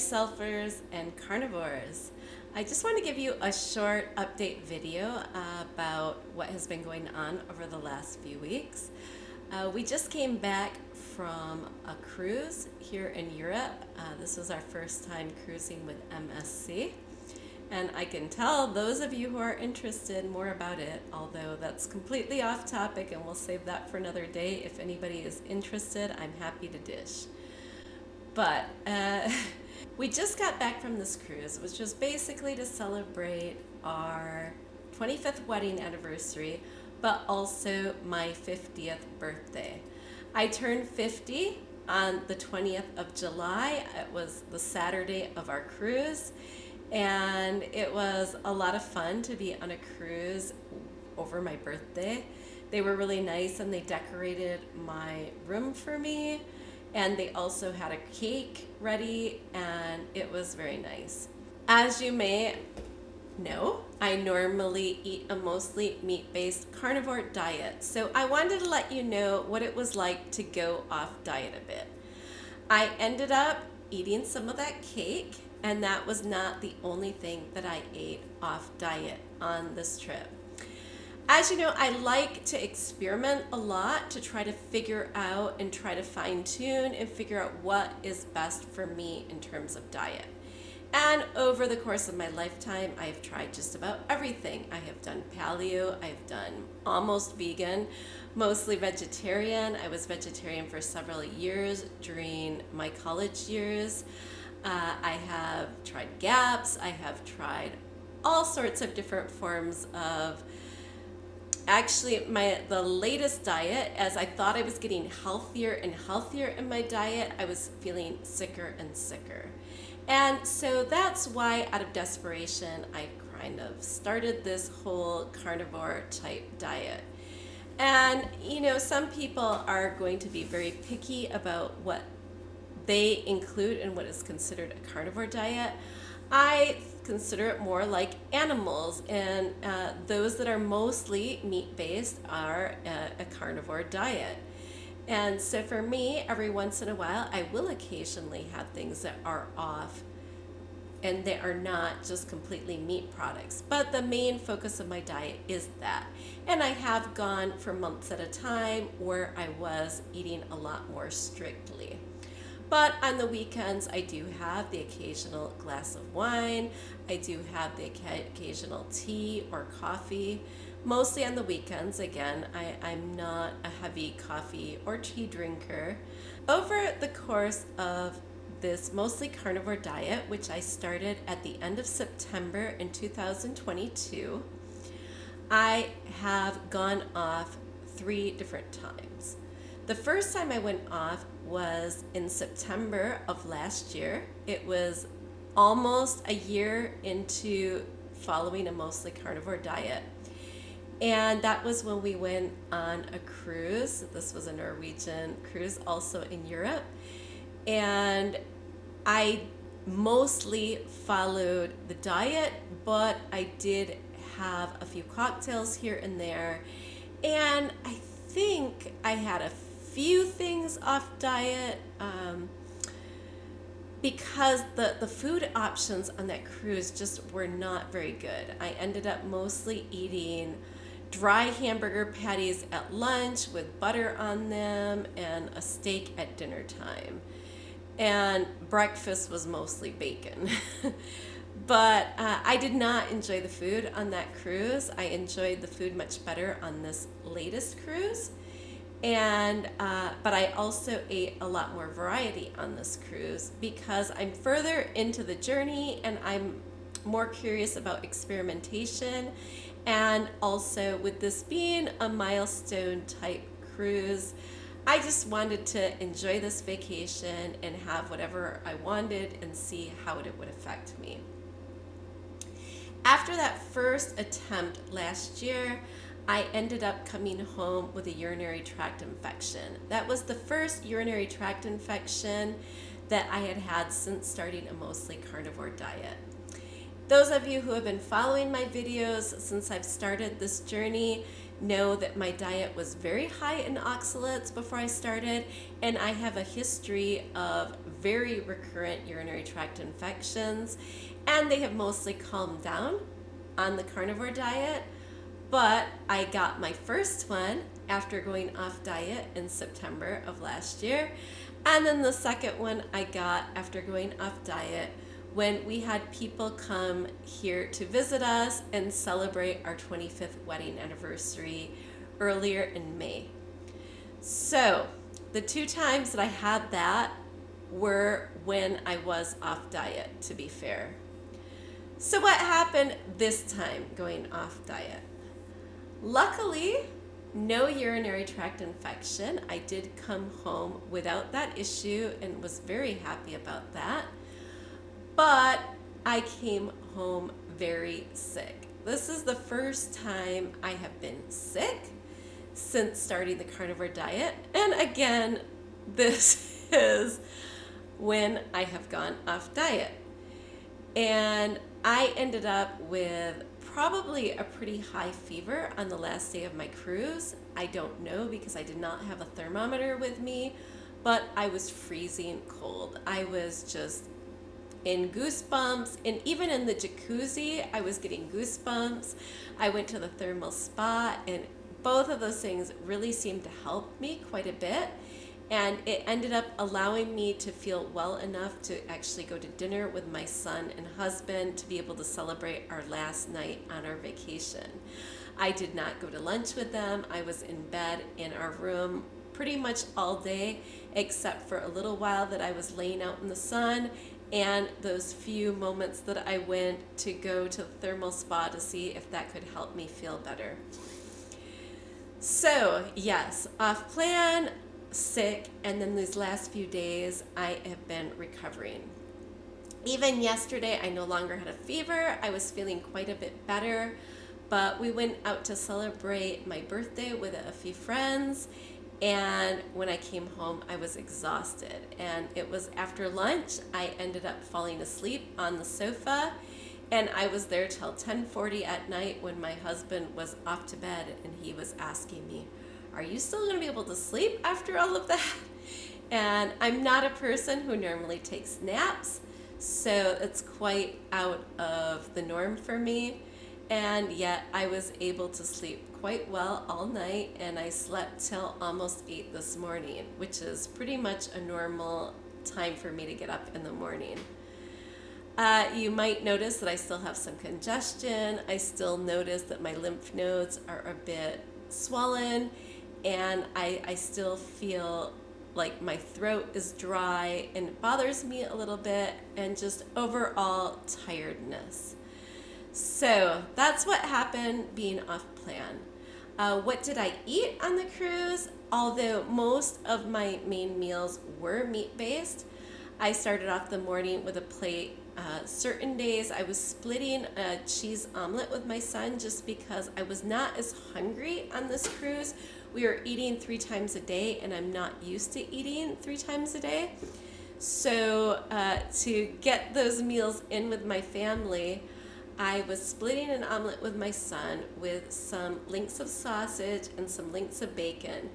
do-it-yourselfers and carnivores. I just want to give you a short update video about what has been going on over the last few weeks. We just came back from a cruise here in Europe. This was our first time cruising with MSC. And I can tell those of you who are interested more about it, although that's completely off topic and we'll save that for another day. If anybody is interested, I'm happy to dish. But we just got back from this cruise, which was basically to celebrate our 25th wedding anniversary, but also my 50th birthday. I turned 50 on the 20th of July. It was the Saturday of our cruise, and it was a lot of fun to be on a cruise over my birthday. They were really nice, and they decorated my room for me. And they also had a cake ready, and it was very nice. As you may know, I normally eat a mostly meat-based carnivore diet. So I wanted to let you know what it was like to go off diet a bit. I ended up eating some of that cake, and that was not the only thing that I ate off diet on this trip. As you know, I like to experiment a lot to try to figure out and try to fine tune and figure out what is best for me in terms of diet. And over the course of my lifetime, I've tried just about everything. I have done paleo, I've done almost vegan, mostly vegetarian. I was vegetarian for several years during my college years. I have tried GAPS, I have tried all sorts of different forms of. Actually, the latest diet, as I thought I was getting healthier and healthier in my diet, I was feeling sicker and sicker. And so that's why, out of desperation, I kind of started this whole carnivore type diet. And, you know, some people are going to be very picky about what they include in what is considered a carnivore diet. I consider it more like animals, and those that are mostly meat-based are a carnivore diet. And so for me, every once in a while, I will occasionally have things that are off and they are not just completely meat products. But the main focus of my diet is that. And I have gone for months at a time where I was eating a lot more strictly. But on the weekends, I do have the occasional glass of wine. I do have the occasional tea or coffee. Mostly on the weekends. Again, I'm not a heavy coffee or tea drinker. Over the course of this mostly carnivore diet, which I started at the end of September in 2022, I have gone off 3 different times. The first time I went off was in September of last year. It was almost a year into following a mostly carnivore diet. And that was when we went on a cruise. This was a Norwegian cruise, also in Europe. And I mostly followed the diet, but I did have a few cocktails here and there. And I think I had a few things off diet because the food options on that cruise just were not very good. I ended up mostly eating dry hamburger patties at lunch with butter on them and a steak at dinner time. And breakfast was mostly bacon. But I did not enjoy the food on that cruise. I enjoyed the food much better on this latest cruise. And but I also ate a lot more variety on this cruise because I'm further into the journey and I'm more curious about experimentation. And also, with this being a milestone type cruise, I just wanted to enjoy this vacation and have whatever I wanted and see how it would affect me. After that first attempt last year, I ended up coming home with a urinary tract infection. That was the first urinary tract infection that I had had since starting a mostly carnivore diet. Those of you who have been following my videos since I've started this journey know that my diet was very high in oxalates before I started, and I have a history of very recurrent urinary tract infections, and they have mostly calmed down on the carnivore diet. But I got my first one after going off diet in September of last year, and then the second one I got after going off diet when we had people come here to visit us and celebrate our 25th wedding anniversary earlier in May. So the 2 times that I had that were when I was off diet, to be fair. So what happened this time going off diet? Luckily, no urinary tract infection. I did come home without that issue and was very happy about that. But I came home very sick. This is the first time I have been sick since starting the carnivore diet. And again, this is when I have gone off diet. And I ended up with probably a pretty high fever on the last day of my cruise. I don't know because I did not have a thermometer with me, but I was freezing cold. I was just in goosebumps, and even in the jacuzzi, I was getting goosebumps. I went to the thermal spa, and both of those things really seemed to help me quite a bit. And it ended up allowing me to feel well enough to actually go to dinner with my son and husband to be able to celebrate our last night on our vacation. I did not go to lunch with them. I was in bed in our room pretty much all day, except for a little while that I was laying out in the sun and those few moments that I went to go to the thermal spa to see if that could help me feel better. So yes, off plan, sick, and then these last few days I have been recovering. Even yesterday I no longer had a fever. I was feeling quite a bit better, but we went out to celebrate my birthday with a few friends, and when I came home I was exhausted, and it was after lunch I ended up falling asleep on the sofa, and I was there till 10:40 at night when my husband was off to bed, and he was asking me, "Are you still going to be able to sleep after all of that?" And I'm not a person who normally takes naps, so it's quite out of the norm for me. And yet I was able to sleep quite well all night, and I slept till almost 8 this morning, which is pretty much a normal time for me to get up in the morning. You might notice that I still have some congestion. I still notice that my lymph nodes are a bit swollen, and I still feel like my throat is dry and it bothers me a little bit, and just overall tiredness. So that's what happened being off plan. What did I eat on the cruise? Although most of my main meals were meat-based, I started off the morning with a plate. Certain days I was splitting a cheese omelet with my son just because I was not as hungry on this cruise. We were eating 3 times a day, and I'm not used to eating 3 times a day. So to get those meals in with my family, I was splitting an omelet with my son with some links of sausage and some links of bacon.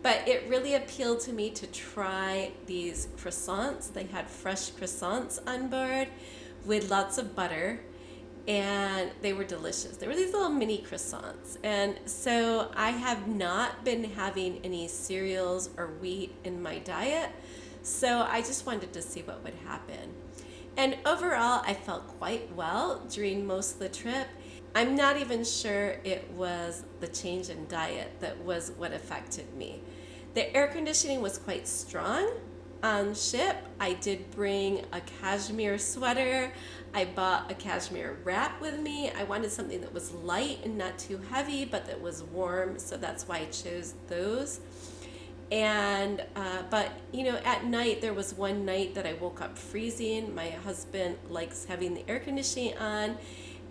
But it really appealed to me to try these croissants. They had fresh croissants on board with lots of butter, and they were delicious. They were these little mini croissants. And so I have not been having any cereals or wheat in my diet, so I just wanted to see what would happen. And overall, I felt quite well during most of the trip. I'm not even sure it was the change in diet that was what affected me. The air conditioning was quite strong on ship. I did bring a cashmere sweater. I bought a cashmere wrap with me. I wanted something that was light and not too heavy, but that was warm, so that's why I chose those. And but you know, at night there was one night that I woke up freezing. My husband likes having the air conditioning on,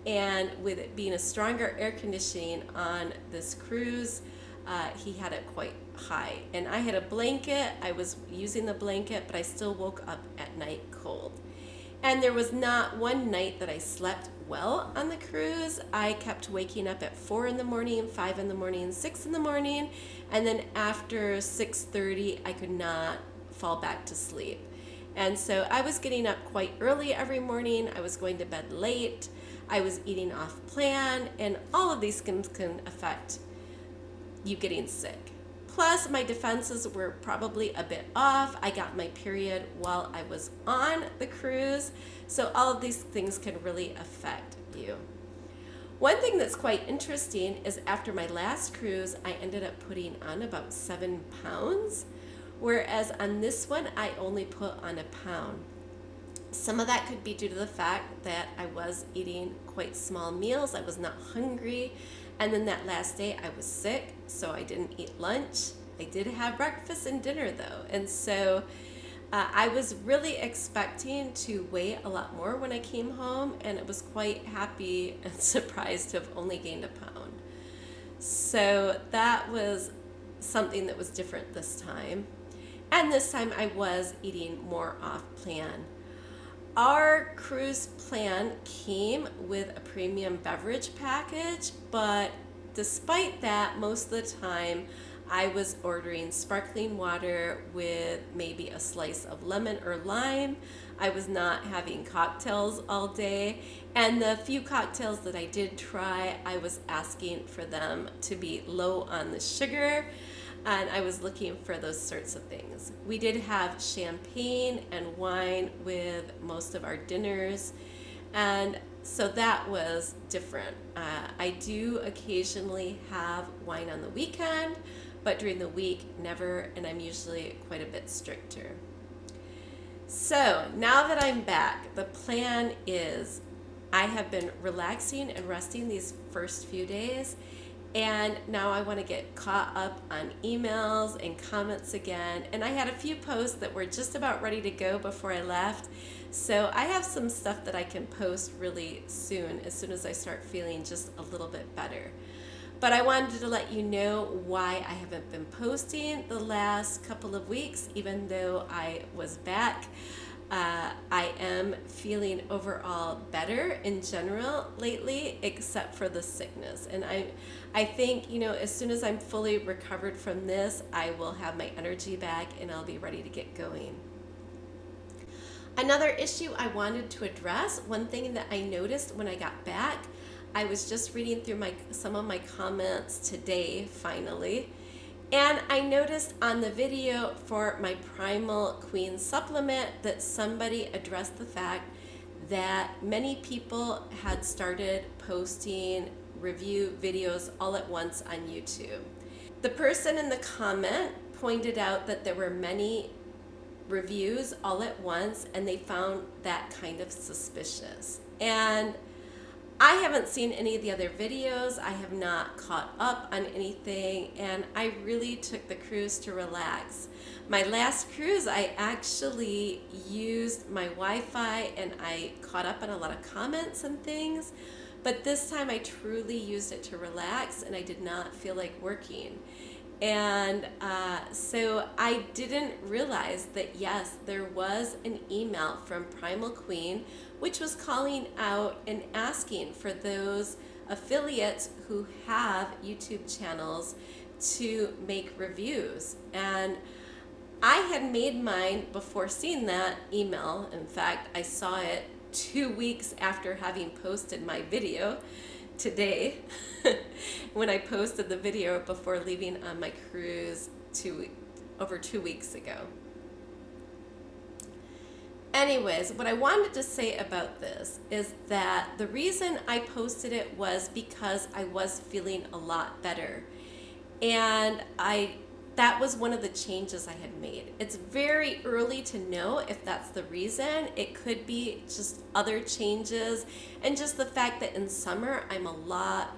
and with it being a stronger air conditioning on this cruise, he had it quite high. And I had a blanket. I was using the blanket, but I still woke up at night cold. And there was not one night that I slept well on the cruise. I kept waking up at 4 in the morning, 5 in the morning, 6 in the morning, and then after 6:30 I could not fall back to sleep. And so I was getting up quite early every morning. I was going to bed late. I was eating off plan, and all of these things can affect you getting sick. Plus, my defenses were probably a bit off. I got my period while I was on the cruise, so all of these things can really affect you. One thing that's quite interesting is after my last cruise, I ended up putting on about 7 pounds, whereas on this one, I only put on 1 pound. Some of that could be due to the fact that I was eating quite small meals. I was not hungry. And then that last day I was sick, so I didn't eat lunch. I did have breakfast and dinner though. And so I was really expecting to weigh a lot more when I came home, and I was quite happy and surprised to have only gained 1 pound. So that was something that was different this time. And this time I was eating more off plan. Our cruise plan came with a premium beverage package, but despite that, most of the time I was ordering sparkling water with maybe a slice of lemon or lime. I was not having cocktails all day, and the few cocktails that I did try, I was asking for them to be low on the sugar, and I was looking for those sorts of things. We did have champagne and wine with most of our dinners, and so that was different. I do occasionally have wine on the weekend, but during the week, never, and I'm usually quite a bit stricter. So now that I'm back, the plan is I have been relaxing and resting these first few days, and now I want to get caught up on emails and comments again. And I had a few posts that were just about ready to go before I left. So I have some stuff that I can post really soon as I start feeling just a little bit better. But I wanted to let you know why I haven't been posting the last couple of weeks, even though I was back. I am feeling overall better in general lately, except for the sickness. And I think, as soon as I'm fully recovered from this, I will have my energy back and I'll be ready to get going. Another issue I wanted to address, one thing that I noticed when I got back, I was just reading through some of my comments today, finally, and I noticed on the video for my Primal Queen supplement that somebody addressed the fact that many people had started posting review videos all at once on YouTube. The person in the comment pointed out that there were many reviews all at once, and they found that kind of suspicious. And I haven't seen any of the other videos. I have not caught up on anything, and I really took the cruise to relax. My last cruise, I actually used my Wi-Fi and I caught up on a lot of comments and things, but this time I truly used it to relax and I did not feel like working. And so I didn't realize that, yes, there was an email from Primal Queen which was calling out and asking for those affiliates who have YouTube channels to make reviews. And I had made mine before seeing that email. In fact, I saw it 2 weeks after having posted my video today when I posted the video before leaving on my cruise over 2 weeks ago. Anyways, what I wanted to say about this is that the reason I posted it was because I was feeling a lot better. And that was one of the changes I had made. It's very early to know if that's the reason. It could be just other changes and just the fact that in summer I'm a lot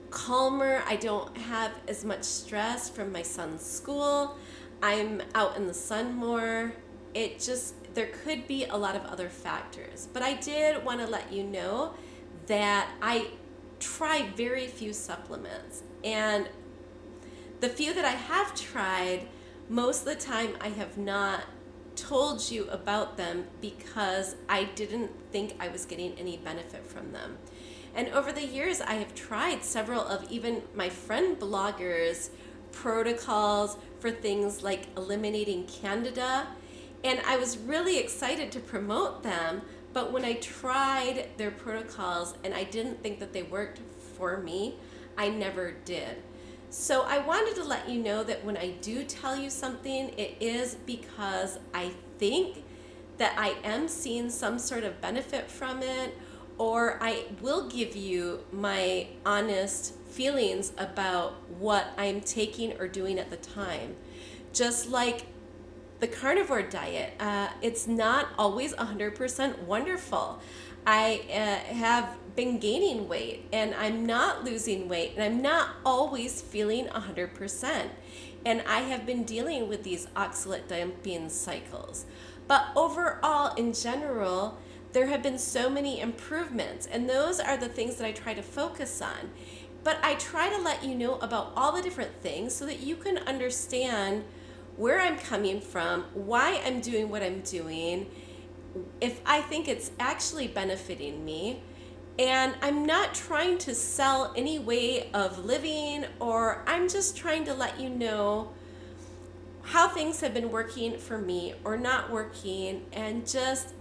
calmer. I don't have as much stress from my son's school. I'm out in the sun more. There could be a lot of other factors. But I did want to let you know that I try very few supplements. And the few that I have tried, most of the time I have not told you about them because I didn't think I was getting any benefit from them. And over the years, I have tried several of even my friend bloggers' protocols for things like eliminating candida. And I was really excited to promote them. But when I tried their protocols and I didn't think that they worked for me, I never did. So I wanted to let you know that when I do tell you something, it is because I think that I am seeing some sort of benefit from it, or I will give you my honest feelings about what I'm taking or doing at the time. Just like the carnivore diet, it's not always 100% wonderful. I have been gaining weight and I'm not losing weight and I'm not always feeling 100%. And I have been dealing with these oxalate dumping cycles. But overall, in general, there have been so many improvements, and those are the things that I try to focus on. But I try to let you know about all the different things so that you can understand where I'm coming from, why I'm doing what I'm doing, if I think it's actually benefiting me. And I'm not trying to sell any way of living, or I'm just trying to let you know how things have been working for me or not working. And just,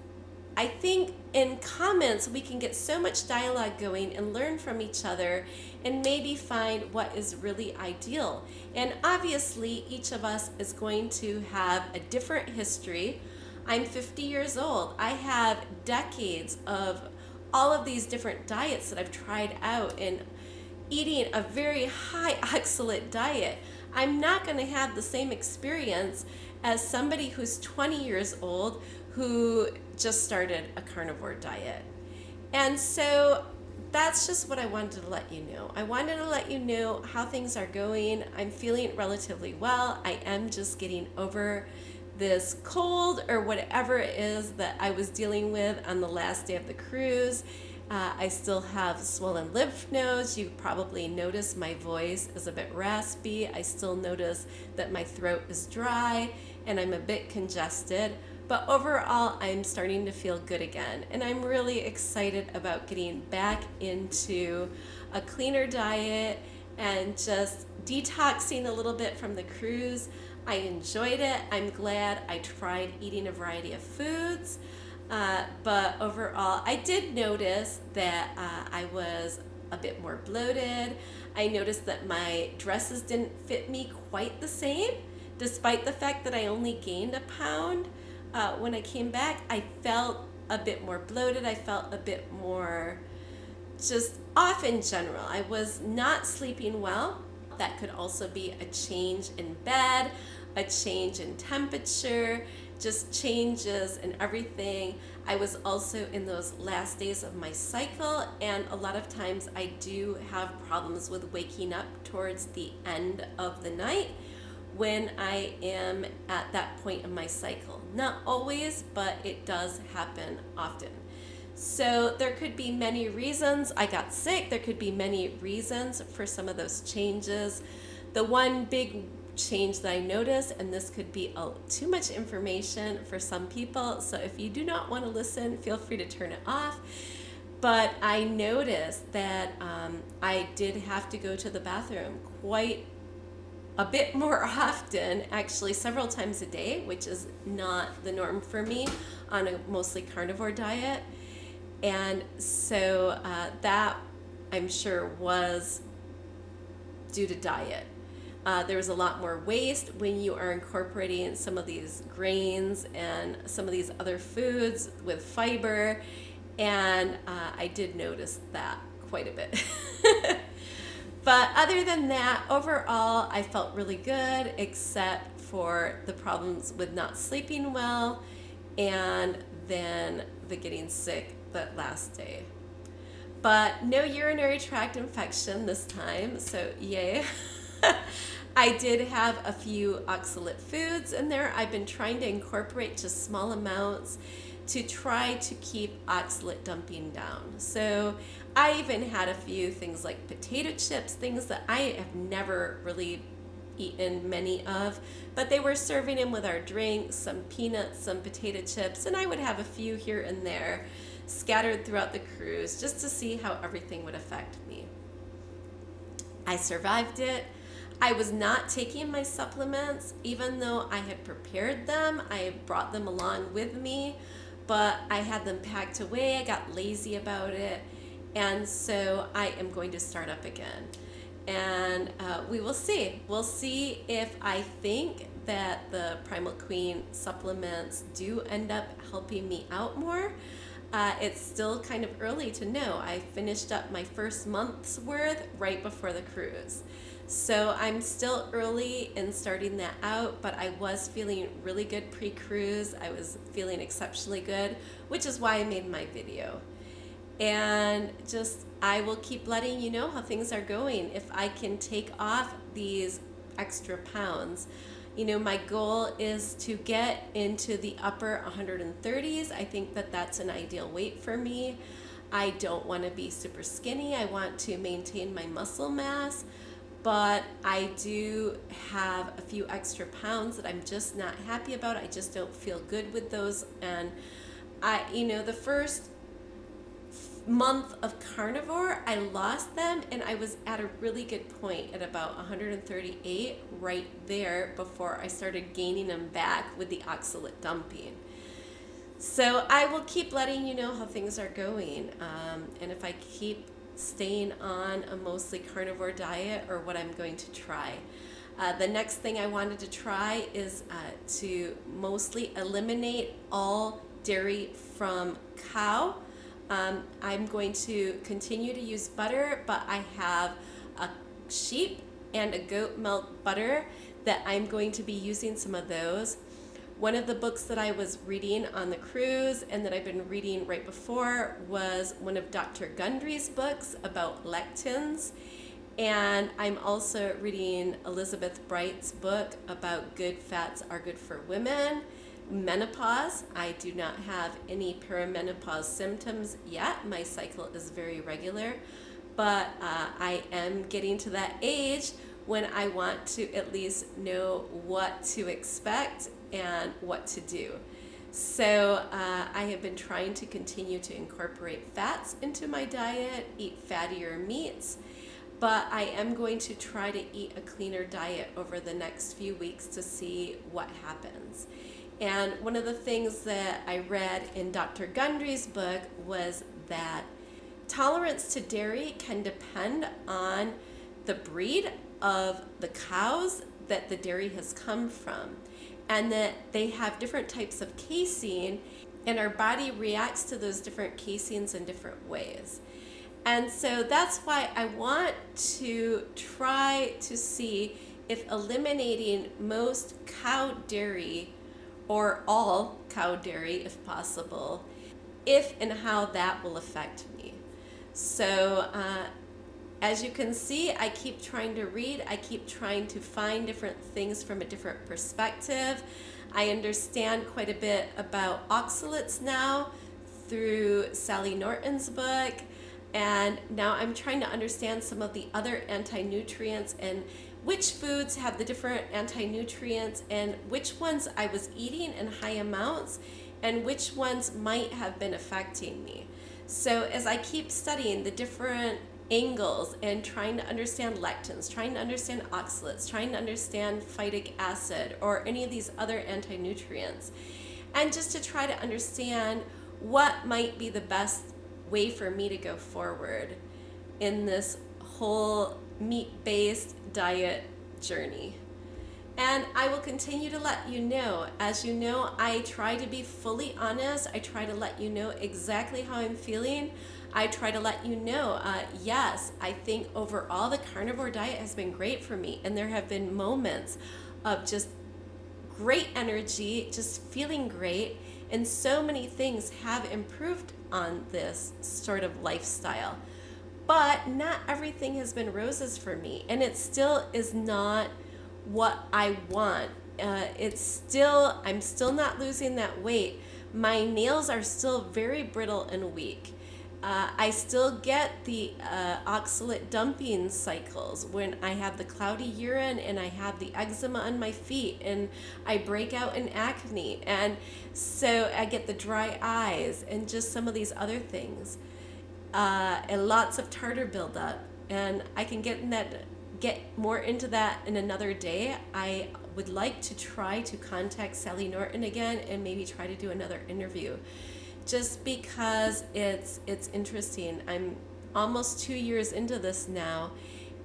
I think in comments we can get so much dialogue going and learn from each other and maybe find what is really ideal. And obviously each of us is going to have a different history. I'm 50 years old. I have decades of all of these different diets that I've tried out, and eating a very high oxalate diet. I'm not going to have the same experience as somebody who's 20 years old who just started a carnivore diet. And so that's just what I wanted to let you know. I wanted to let you know how things are going. I'm feeling relatively well. I am just getting over this cold or whatever it is that I was dealing with on the last day of the cruise. I still have swollen lymph nodes. You probably notice my voice is a bit raspy. I still notice that my throat is dry and I'm a bit congested. But overall, I'm starting to feel good again. And I'm really excited about getting back into a cleaner diet and just detoxing a little bit from the cruise. I enjoyed it. I'm glad I tried eating a variety of foods. But overall, I did notice that I was a bit more bloated. I noticed that my dresses didn't fit me quite the same, despite the fact that I only gained a pound. When I came back, I felt a bit more bloated. I felt a bit more just off in general. I was not sleeping well. That could also be a change in bed, a change in temperature, just changes in everything. I was also in those last days of my cycle, and a lot of times I do have problems with waking up towards the end of the night when I am at that point in my cycle. Not always, but it does happen often. So there could be many reasons I got sick. There could be many reasons for some of those changes. The one big change that I noticed, and this could be too much information for some people, so if you do not want to listen, feel free to turn it off. But I noticed that I did have to go to the bathroom quite a bit more often, actually several times a day, which is not the norm for me on a mostly carnivore diet. And so that, I'm sure, was due to diet. There was a lot more waste when you are incorporating some of these grains and some of these other foods with fiber, and I did notice that quite a bit. But other than that, overall, I felt really good, except for the problems with not sleeping well and then the getting sick that last day. But no urinary tract infection this time, so yay. I did have a few oxalate foods in there. I've been trying to incorporate just small amounts to try to keep oxalate dumping down. So I even had a few things like potato chips, things that I have never really eaten many of, but they were serving them with our drinks, some peanuts, some potato chips, and I would have a few here and there. scattered throughout the cruise just to see how everything would affect me. I survived it. I was not taking my supplements, even though I had prepared them. I brought them along with me, but I had them packed away. I got lazy about it. And so I am going to start up again. And we will see. We'll see if I think that the Primal Queen supplements do end up helping me out more. It's still kind of early to know. I finished up my first month's worth right before the cruise. So I'm still early in starting that out, but I was feeling really good pre-cruise. I was feeling exceptionally good, which is why I made my video. And just, I will keep letting you know how things are going. If I can take off these extra pounds, you know, my goal is to get into the upper 130s. I think that that's an ideal weight for me. I don't want to be super skinny. I want to maintain my muscle mass, but I do have a few extra pounds that I'm just not happy about. I just don't feel good with those. And the first month of carnivore, I lost them, and I was at a really good point at about 138 right there before I started gaining them back with the oxalate dumping. So I will keep letting you know how things are going, and if I keep staying on a mostly carnivore diet or what I'm going to try. The next thing I wanted to try is to mostly eliminate all dairy from cow. I'm going to continue to use butter, but I have a sheep and a goat milk butter that I'm going to be using some of those. One of the books that I was reading on the cruise and that I've been reading right before was one of Dr. Gundry's books about lectins. And I'm also reading Elizabeth Bright's book about good fats are good for women. Menopause. I do not have any perimenopause symptoms yet. My cycle is very regular, but I am getting to that age when I want to at least know what to expect and what to do. So I have been trying to continue to incorporate fats into my diet, eat fattier meats, but I am going to try to eat a cleaner diet over the next few weeks to see what happens. And one of the things that I read in Dr. Gundry's book was that tolerance to dairy can depend on the breed of the cows that the dairy has come from, and that they have different types of casein, and our body reacts to those different caseins in different ways. And so that's why I want to try to see if eliminating most cow dairy or all cow dairy if possible, if and how that will affect me. So as you can see, I keep trying to read, I keep trying to find different things from a different perspective. I understand quite a bit about oxalates now through Sally Norton's book, and now I'm trying to understand some of the other anti-nutrients and which foods have the different anti-nutrients and which ones I was eating in high amounts and which ones might have been affecting me. So as I keep studying the different angles and trying to understand lectins, trying to understand oxalates, trying to understand phytic acid or any of these other anti-nutrients, and just to try to understand what might be the best way for me to go forward in this whole meat-based diet journey. And I will continue to let you know. As you know, I try to be fully honest. I try to let you know exactly how I'm feeling. I try to let you know, yes, I think overall the carnivore diet has been great for me. And there have been moments of just great energy, just feeling great. And so many things have improved on this sort of lifestyle. But not everything has been roses for me, and it still is not what I want. I'm still not losing that weight. My nails are still very brittle and weak. I still get the oxalate dumping cycles when I have the cloudy urine and I have the eczema on my feet and I break out in acne. And so I get the dry eyes and just some of these other things. And lots of tartar buildup. And I can get more into that in another day. I would like to try to contact Sally Norton again and maybe try to do another interview, just because it's interesting. I'm almost 2 years into this now,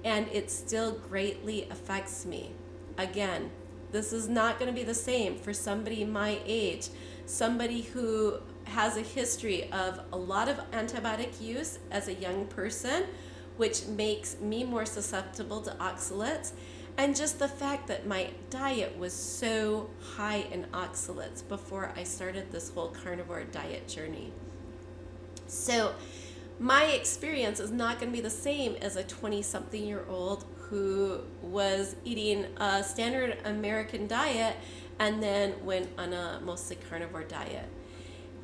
and it still greatly affects me. Again, this is not going to be the same for somebody my age, somebody who has a history of a lot of antibiotic use as a young person, which makes me more susceptible to oxalates, and just the fact that my diet was so high in oxalates before I started this whole carnivore diet journey. So my experience is not going to be the same as a 20-something-year-old who was eating a standard American diet and then went on a mostly carnivore diet.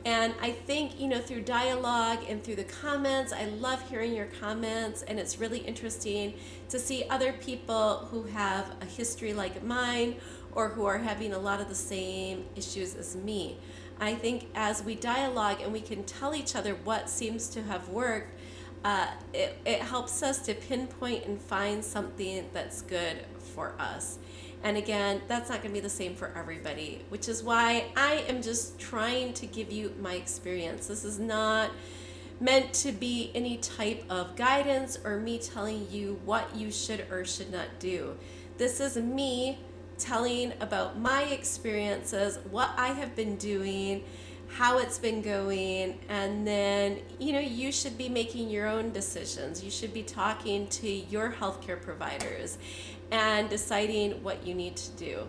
And I think, through dialogue and through the comments, I love hearing your comments, and it's really interesting to see other people who have a history like mine or who are having a lot of the same issues as me. I think as we dialogue and we can tell each other what seems to have worked, it helps us to pinpoint and find something that's good for us. And again, that's not going to be the same for everybody, which is why I am just trying to give you my experience. This is not meant to be any type of guidance or me telling you what you should or should not do. This is me telling about my experiences, what I have been doing, how it's been going, and then you should be making your own decisions. You should be talking to your healthcare providers and deciding what you need to do.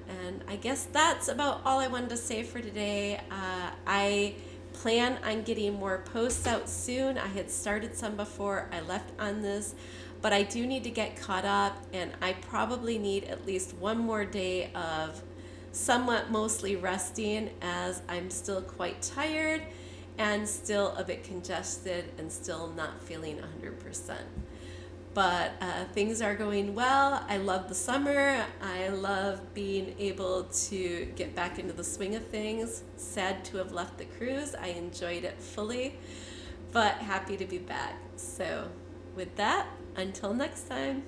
And I guess that's about all I wanted to say for today. I plan on getting more posts out soon. I had started some before I left on this, but I do need to get caught up, and I probably need at least one more day of somewhat mostly resting, as I'm still quite tired and still a bit congested and still not feeling 100%. But things are going well. I love the summer. I love being able to get back into the swing of things. Sad to have left the cruise. I enjoyed it fully, but happy to be back. So with that, until next time.